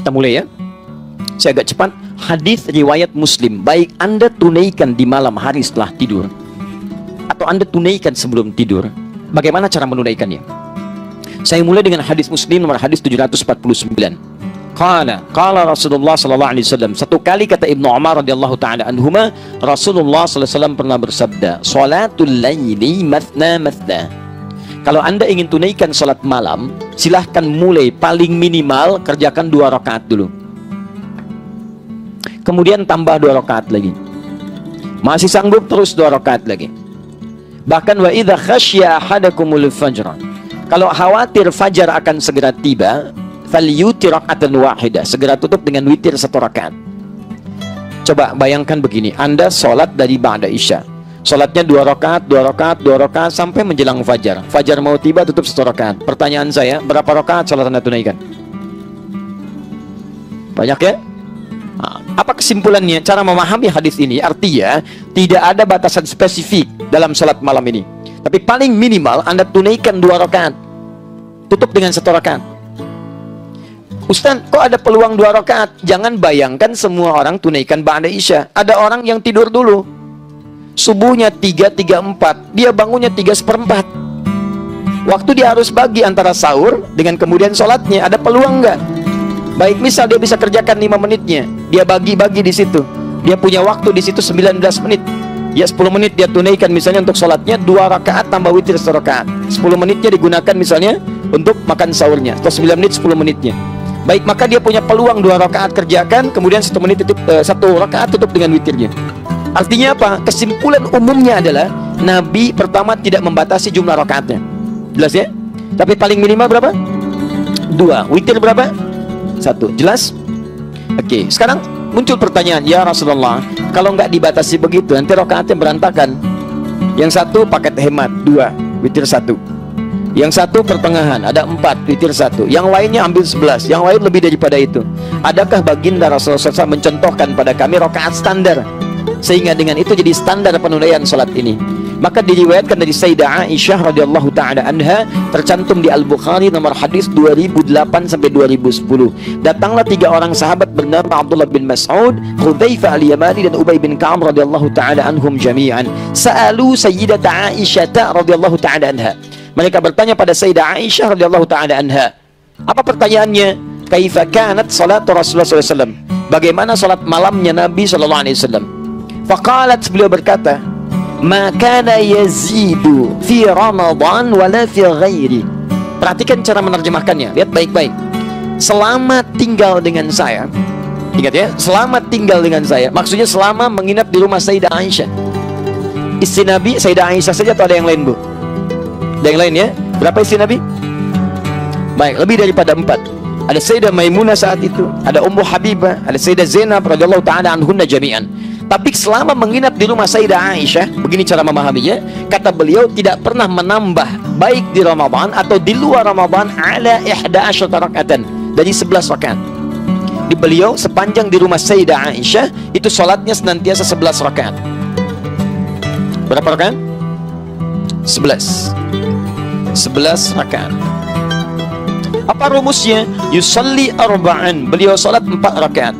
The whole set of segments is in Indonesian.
Kita mulai ya. Saya agak cepat. Hadis riwayat Muslim. Baik Anda tunaikan di malam hari setelah tidur, atau Anda tunaikan sebelum tidur, bagaimana cara menunaikannya? Saya mulai dengan hadis Muslim nomor hadis 749. Qala Rasulullah sallallahu alaihi wasallam. Satu kali kata Ibnu Umar radhiyallahu taala anhuma, Rasulullah sallallahu alaihi wasallam pernah bersabda, "Shalatul laili mathna mathna." Kalau Anda ingin tunaikan salat malam, silahkan mulai paling minimal kerjakan 2 rakaat dulu. Kemudian tambah 2 rakaat lagi. Masih sanggup, terus 2 rakaat lagi. Bahkan wa idza khasya ahadakumul fajr. Kalau khawatir fajar akan segera tiba, falyutir raka'atan wahidah. Segera tutup dengan witir 1 rakaat. Coba bayangkan begini, Anda sholat dari ba'da isya. Sholatnya 2 rakaat, 2 rakaat, 2 rakaat sampai menjelang fajar. Fajar mau tiba, tutup 1 rakaat. Pertanyaan saya, berapa rakaat sholat Anda tunaikan? Banyak ya? Apa kesimpulannya? Cara memahami hadis ini artinya tidak ada batasan spesifik dalam salat malam ini, tapi paling minimal Anda tunaikan 2 rakaat, tutup dengan 1 rakaat. Ustaz, kok ada peluang 2 rakaat? Jangan bayangkan semua orang tunaikan ba'da isya. Ada orang yang tidur dulu, subuhnya 3:34, dia bangunnya 3:1/4. Waktu dia harus bagi antara sahur dengan kemudian sholatnya. Ada peluang nggak? Baik, misal dia bisa kerjakan 5 menitnya, dia bagi-bagi di situ. Dia punya waktu di situ 19 menit. Ya 10 menit dia tunaikan misalnya untuk sholatnya, 2 rakaat tambah witir 1 rakaat. 10 menitnya digunakan misalnya untuk makan sahurnya, atau 9 menit 10 menitnya. Baik, maka dia punya peluang 2 rakaat kerjakan, kemudian 1 menit tutup, 1 rakaat tutup dengan witirnya. Artinya apa? Kesimpulan umumnya adalah Nabi pertama tidak membatasi jumlah rakaatnya. Jelas ya? Tapi paling minimal berapa? 2. Witir berapa? 1. Jelas? Oke, sekarang muncul pertanyaan, ya Rasulullah, kalau nggak dibatasi begitu nanti rakaatnya berantakan. Yang satu paket hemat, 2 witir 1. Yang satu pertengahan, ada 4 witir 1. Yang lainnya ambil 11. Yang lain lebih daripada itu. Adakah baginda Rasulullah SAW mencontohkan pada kami rakaat standar, sehingga dengan itu jadi standar penunaian salat ini? Maka diriwayatkan dari Sayyidah Aisyah radhiyallahu taala anha, tercantum di Al-Bukhari nomor hadis 2008 sampai 2010. Datanglah 3 orang sahabat bernama Abdullah bin Mas'ud, Hudzaifah al-Yamani dan Ubay bin Ka'ab radhiyallahu taala anhum jami'an. Sa'alu Sayyidah Aisyah radhiyallahu taala anha. Mereka bertanya pada Sayyidah Aisyah radhiyallahu taala anha. Apa pertanyaannya? Kaifa kanat salat Rasulullah sallallahu alaihi wasallam? Bagaimana salat malamnya Nabi sallallahu alaihi wasallam? Faqalat, beliau berkata, ma kana yazidu fi Ramadan wala fi ghairi. Perhatikan cara menerjemahkannya, lihat baik-baik. Selama tinggal dengan saya, ingat ya, selama tinggal dengan saya, maksudnya selama menginap di rumah Sayyidah Aisyah. Istri Nabi Sayyidah Aisyah saja atau ada yang lain, Bu? Ada yang lain ya? Berapa istri Nabi? Baik, lebih daripada 4. Ada Sayyidah Maimunah saat itu, ada Ummu Habibah, ada Sayyidah Zainab radhiyallahu taala anhunna jami'an. Tapi selama menginap di rumah Sayyidah Aisyah, begini cara memahaminya, kata beliau tidak pernah menambah baik di Ramadan atau di luar Ramadan ala 11 rakaatan, dari 11 rakaat. Di beliau sepanjang di rumah Sayyidah Aisyah itu salatnya senantiasa 11 rakaat. Berapa rakaat? 11 rakaat. Apa rumusnya? Yusalli arba'an, beliau salat 4 rakaat.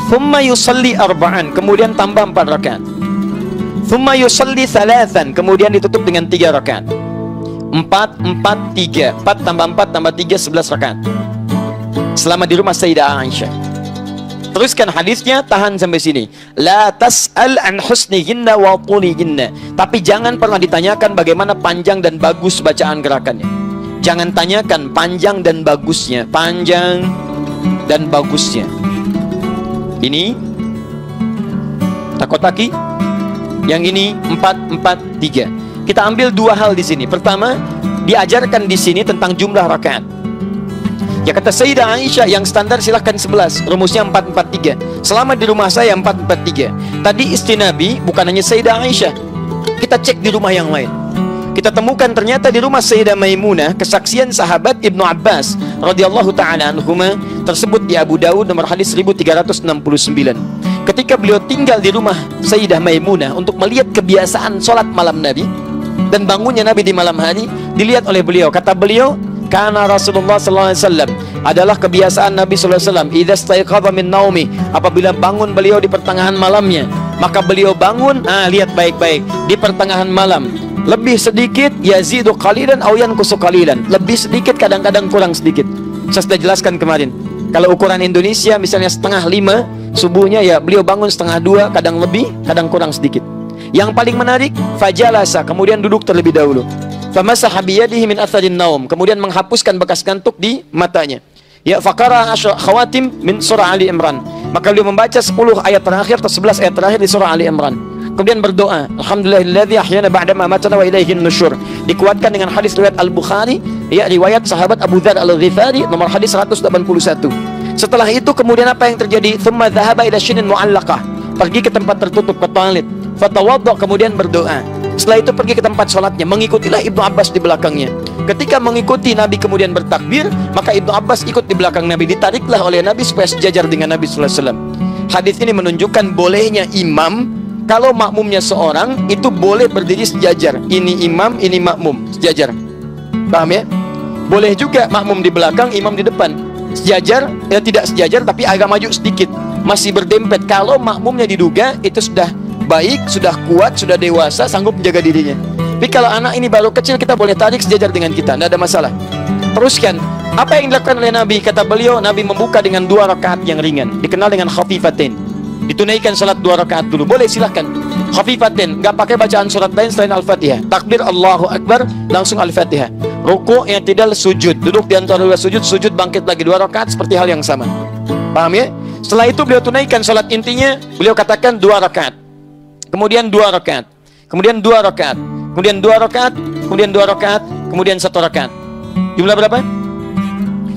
Thumma yusalli arba'an, kemudian tambah 4 rakaat. Thumma yusalli thalathan, kemudian ditutup dengan 3 rakaat. 4, 4, 3. 4 tambah 4 tambah 3, 11 rakaat. Selama di rumah Sayyidah Aisyah. Teruskan hadisnya, tahan sampai sini. La tas'al an husnihinna wa tulihinna. Tapi jangan pernah ditanyakan bagaimana panjang dan bagus bacaan gerakannya. Jangan tanyakan panjang dan bagusnya. Panjang dan bagusnya. Ini takotaki, yang ini 4, 4, 3. Kita ambil 2 hal di sini. Pertama, diajarkan di sini tentang jumlah rakaat. Ya kata Sayyidah Aisyah, yang standar silahkan 11. Rumusnya 4, 4, 3. Selama di rumah saya 4, 4, 3. Tadi istri Nabi bukan hanya Sayyidah Aisyah. Kita cek di rumah yang lain. Kita temukan ternyata di rumah Sayyidah Maimunah, kesaksian sahabat Ibnu Abbas radhiyallahu taala anhuma, tersebut di Abu Dawud nomor hadis 1369. Ketika beliau tinggal di rumah Sayyidah Maimunah untuk melihat kebiasaan sholat malam Nabi dan bangunnya Nabi di malam hari, dilihat oleh beliau. Kata beliau, Karena Rasulullah SAW adalah kebiasaan Nabi SAW, idza staiqadha min naumi, apabila bangun beliau di pertengahan malamnya, maka beliau bangun, lihat baik-baik, di pertengahan malam, lebih sedikit yazidu qalilan aw yanqusu qalilan, lebih sedikit kadang-kadang kurang sedikit. Saya sudah jelaskan kemarin. Kalau ukuran Indonesia misalnya 4:30 subuhnya, ya beliau bangun 1:30, kadang lebih, kadang kurang sedikit. Yang paling menarik, fajalasa, kemudian duduk terlebih dahulu. Famasaha biyadihi min atharin naum, kemudian menghapuskan bekas ngantuk di matanya. Ya, faqara khawatim min surah Ali Imran, maka beliau membaca 10 ayat terakhir atau 11 ayat terakhir di surah Ali Imran. Kemudian berdoa, alhamdulillahilladzi ahyana ba'da ma amatana wa ilaihin nusyur. Dikuatkan dengan hadis riwayat Al-Bukhari, ya, riwayat sahabat Abu Dzar Al-Ghifari, nomor hadis 181. Setelah itu kemudian apa yang terjadi? Tsumma dzahaba ila syinin mu'allaqah, pergi ke tempat tertutup, ke toilet. Fatawadda, kemudian berdoa. Setelah itu pergi ke tempat sholatnya, mengikutilah Ibnu Abbas di belakangnya. Ketika mengikuti Nabi kemudian bertakbir, maka Ibnu Abbas ikut di belakang Nabi, ditariklah oleh Nabi supaya sejajar dengan Nabi sallallahu alaihi wasallam. Hadis ini menunjukkan bolehnya imam, kalau makmumnya seorang, itu boleh berdiri sejajar. Ini imam, ini makmum, sejajar. Paham ya? Boleh juga makmum di belakang, imam di depan. Sejajar, ya tidak sejajar tapi agak maju sedikit, masih berdempet. Kalau makmumnya diduga itu sudah baik, sudah kuat, sudah dewasa, sanggup menjaga dirinya. Tapi kalau anak ini baru kecil, kita boleh tarik sejajar dengan kita, tidak ada masalah. Teruskan, apa yang dilakukan oleh Nabi? Kata beliau, Nabi membuka dengan 2 rakaat yang ringan, dikenal dengan khafifatain. Ditunaikan salat 2 rakaat dulu, boleh silahkan. Khafifatain, nggak pakai bacaan surat lain selain Al-Fatihah. Takbir Allahu Akbar, langsung Al-Fatihah. Ruku, i'tidal, sujud, duduk di antara 2 sujud, sujud bangkit lagi 2 rakaat, seperti hal yang sama. Paham ya? Setelah itu beliau tunaikan salat intinya, beliau katakan 2 rakaat. Kemudian 2 rakaat, kemudian 2 rakaat, kemudian 2 rakaat, kemudian 2 rakaat, kemudian 1 rakaat. Jumlah berapa?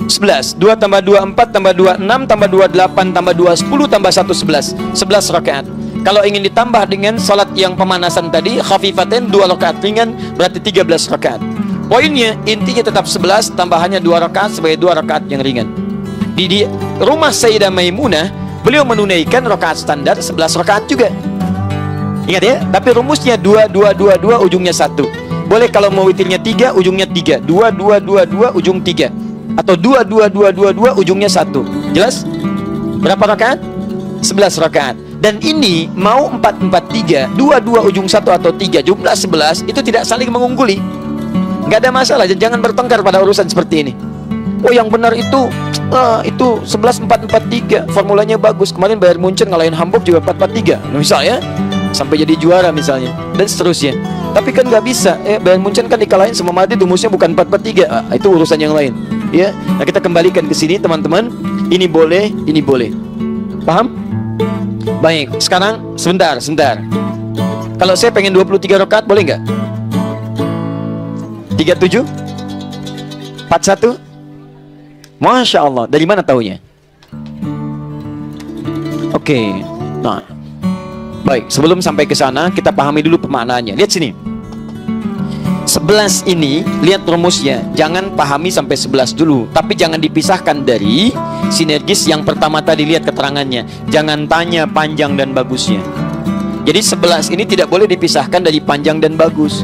11. 2 tambah 2 4, tambah 2 6, tambah 2 8, tambah 2 10, tambah 1 11. 11 rakaat. Kalau ingin ditambah dengan salat yang pemanasan tadi, khafifatain, 2 rakaat ringan, berarti 13 rakaat. Poinnya, intinya tetap 11, tambahannya 2 rakaat sebagai 2 rakaat yang ringan. Di rumah Sayyidah Maimunah, beliau menunaikan rakaat standar 11 rakaat juga. Ingat ya, tapi rumusnya 2 2 2 2 ujungnya 1. Boleh kalau mau witirnya 3 ujungnya 3. 2 2 2 2 ujung 3. Atau 2 2 2 2 2 ujungnya 1. Jelas? Berapa rakaat? 11 rakaat. Dan ini mau 4 4 3, 2 2 ujung 1 atau 3, jumlah 11 itu tidak saling mengungguli. Enggak ada masalah, jangan bertengkar pada urusan seperti ini. Oh, yang benar itu 11 4 4 3, formulanya bagus. Kemarin Bayern Munchen ngalahin Hamburg juga 4 4 3. Misalnya sampai jadi juara misalnya, dan seterusnya. Tapi kan nggak bisa, Bayern Munchen kan dikalahin sama Madrid, rumusnya bukan 4-4-3, itu urusan yang lain, ya. Nah, kita kembalikan ke sini teman-teman, ini boleh, ini boleh. Paham? Baik, sekarang sebentar. Kalau saya pengen 23 rakaat, boleh nggak? 37? 41? Masya Allah, dari mana taunya? Oke, nah. Baik, sebelum sampai ke sana, kita pahami dulu pemaknaannya. Lihat sini. 11 ini, lihat rumusnya. Jangan pahami sampai 11 dulu, tapi jangan dipisahkan dari sinergis yang pertama tadi, lihat keterangannya. Jangan tanya panjang dan bagusnya. Jadi 11 ini tidak boleh dipisahkan dari panjang dan bagus.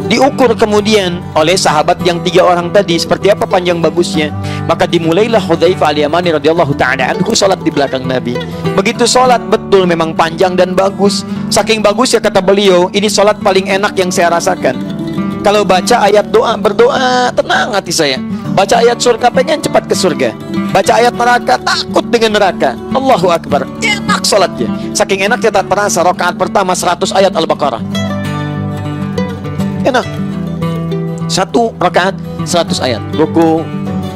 Diukur kemudian oleh sahabat yang 3 orang tadi, seperti apa panjang bagusnya. Maka dimulailah Hudzaifah al-Yamani radhiyallahu ta'ala anhu salat di belakang Nabi. Begitu salat, betul memang panjang dan bagus. Saking bagus ya kata beliau, ini salat paling enak yang saya rasakan. Kalau baca ayat doa, berdoa, tenang hati saya. Baca ayat surga, pengen cepat ke surga. Baca ayat neraka, takut dengan neraka. Allahu Akbar, enak salatnya. Saking enaknya tak terasa, rakaat pertama 100 ayat Al-Baqarah. Enak. 1 rakaat 100 ayat. Ruku,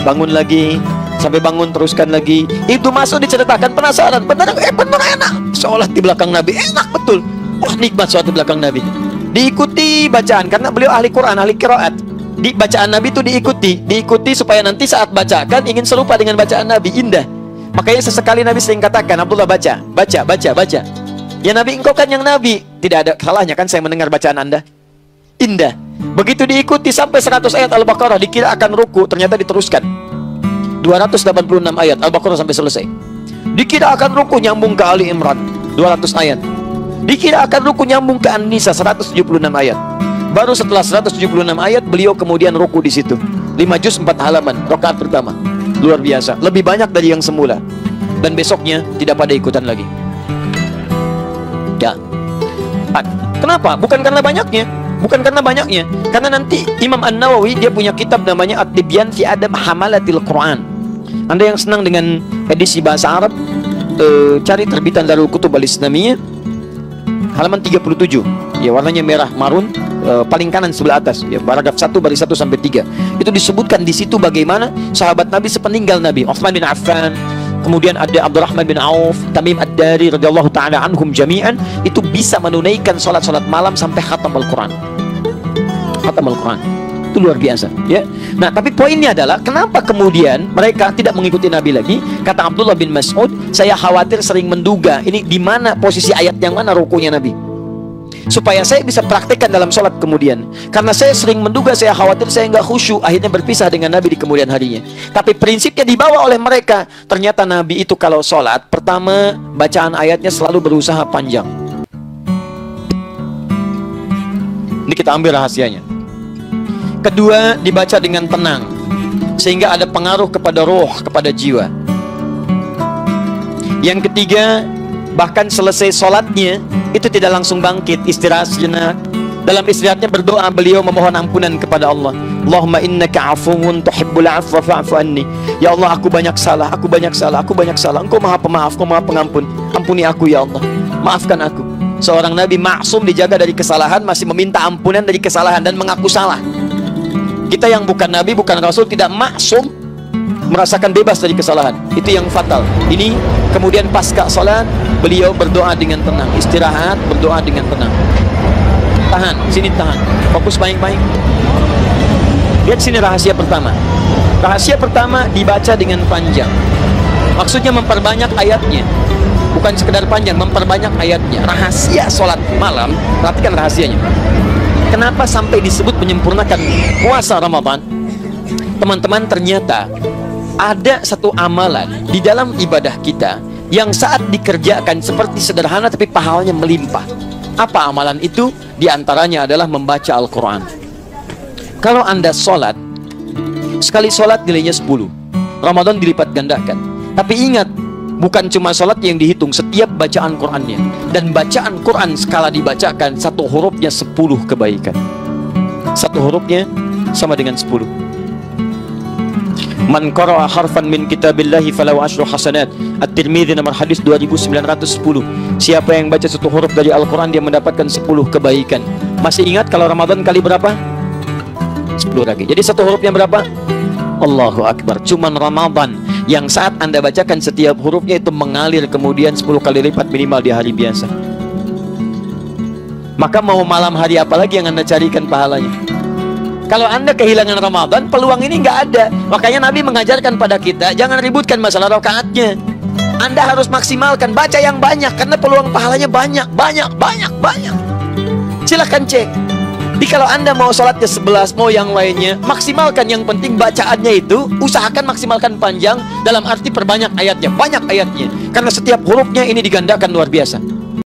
bangun lagi, sampai bangun teruskan lagi. Itu masuk diceritakan, penasaran, benar enak. Sholat di belakang Nabi, enak betul. Wah, nikmat sholat di belakang Nabi. Diikuti bacaan, karena beliau ahli Quran, ahli qiraat. Di bacaan Nabi itu diikuti supaya nanti saat bacakan ingin serupa dengan bacaan Nabi, indah. Makanya sesekali Nabi sering katakan, Abdullah baca. Ya Nabi, engkau kan yang Nabi. Tidak ada salahnya kan saya mendengar bacaan Anda. Indah. Begitu diikuti sampai 100 ayat Al-Baqarah, dikira akan ruku, ternyata diteruskan 286 ayat Al-Baqarah sampai selesai. Dikira akan ruku, nyambung ke Ali Imran 200 ayat. Dikira akan ruku, nyambung ke An-Nisa 176 ayat. Baru setelah 176 ayat beliau kemudian ruku di situ. 5 juz 4 halaman rakaat pertama. Luar biasa, lebih banyak dari yang semula. Dan besoknya tidak pada ikutan lagi. Ya. Kenapa? Bukan karena banyaknya. Bukan karena banyaknya. Karena nanti Imam An-Nawawi dia punya kitab namanya At-Tibyan fi Adab Hamalatil Quran. Anda yang senang dengan edisi bahasa Arab, cari terbitan Darul Kutub Al-Islamiyah halaman 37. Ya, warnanya merah marun, paling kanan sebelah atas, ya, paragraf 1 baris 1 sampai 3. Itu disebutkan di situ bagaimana sahabat Nabi sepeninggal Nabi, Utsman bin Affan, kemudian ada Abdurrahman bin Auf, Tamim Ad-Dari radhiyallahu taala anhum jami'an, itu bisa menunaikan salat malam sampai khatam Al-Qur'an. Khatam Al-Qur'an. Itu luar biasa, ya. Nah, tapi poinnya adalah kenapa kemudian mereka tidak mengikuti Nabi lagi? Kata Abdullah bin Mas'ud, saya khawatir sering menduga ini di mana posisi ayat yang mana rukunya Nabi, supaya saya bisa praktekkan dalam sholat kemudian. Karena saya sering menduga, saya khawatir saya nggak khusyuk, akhirnya berpisah dengan Nabi di kemudian harinya. Tapi prinsipnya dibawa oleh mereka. Ternyata Nabi itu kalau sholat, pertama bacaan ayatnya selalu berusaha panjang. Ini kita ambil rahasianya. Kedua, dibaca dengan tenang, sehingga ada pengaruh kepada roh, kepada jiwa. Yang ketiga, bahkan selesai sholatnya itu tidak langsung bangkit, istirahat sejenak. Dalam istirahatnya berdoa, beliau memohon ampunan kepada Allah. Allahumma innaka afuwun tuhibbul afwa fa'fu anni. Ya Allah, aku banyak salah, aku banyak salah, aku banyak salah. Engkau maha pemaaf, Engkau maha pengampun. Ampuni aku ya Allah, maafkan aku. Seorang Nabi maksum, dijaga dari kesalahan, masih meminta ampunan dari kesalahan dan mengaku salah. Kita yang bukan Nabi, bukan Rasul, tidak maksum, merasakan bebas dari kesalahan. Itu yang fatal. Ini kemudian pasca sholat beliau berdoa dengan tenang, istirahat, berdoa dengan tenang. Tahan, sini tahan, fokus baik-baik. Lihat sini rahasia pertama. Rahasia pertama dibaca dengan panjang. Maksudnya memperbanyak ayatnya, bukan sekedar panjang, memperbanyak ayatnya. Rahasia sholat malam, perhatikan rahasianya. Kenapa sampai disebut menyempurnakan puasa Ramadan? Teman-teman, ternyata ada satu amalan di dalam ibadah kita yang saat dikerjakan seperti sederhana tapi pahalanya melimpah. Apa amalan itu? Di antaranya adalah membaca Al-Quran. Kalau Anda sholat, sekali sholat nilainya 10, Ramadan dilipat gandakan. Tapi ingat, bukan cuma sholat yang dihitung, setiap bacaan Qurannya. Dan bacaan Quran skala dibacakan, satu hurufnya 10 kebaikan. Satu hurufnya sama dengan 10. Man qara'a harfan min kitabillahi falahu asyru hasanat. At-Tirmidzi nomor hadis 2910. Siapa yang baca satu huruf dari Al-Quran, dia mendapatkan 10 kebaikan. Masih ingat kalau Ramadan kali berapa? 10 lagi. Jadi satu hurufnya berapa? Allahu Akbar. Cuman Ramadan yang saat Anda bacakan setiap hurufnya itu mengalir kemudian 10 kali lipat minimal di hari biasa. Maka mau malam hari apa lagi yang Anda carikan pahalanya? Kalau Anda kehilangan Ramadan, peluang ini nggak ada. Makanya Nabi mengajarkan pada kita, jangan ributkan masalah rakaatnya. Anda harus maksimalkan, baca yang banyak, karena peluang pahalanya banyak. Silahkan cek. Jadi kalau Anda mau sholatnya 11, mau yang lainnya, maksimalkan. Yang penting bacaannya itu, usahakan maksimalkan panjang, dalam arti perbanyak ayatnya, banyak ayatnya. Karena setiap hurufnya ini digandakan luar biasa.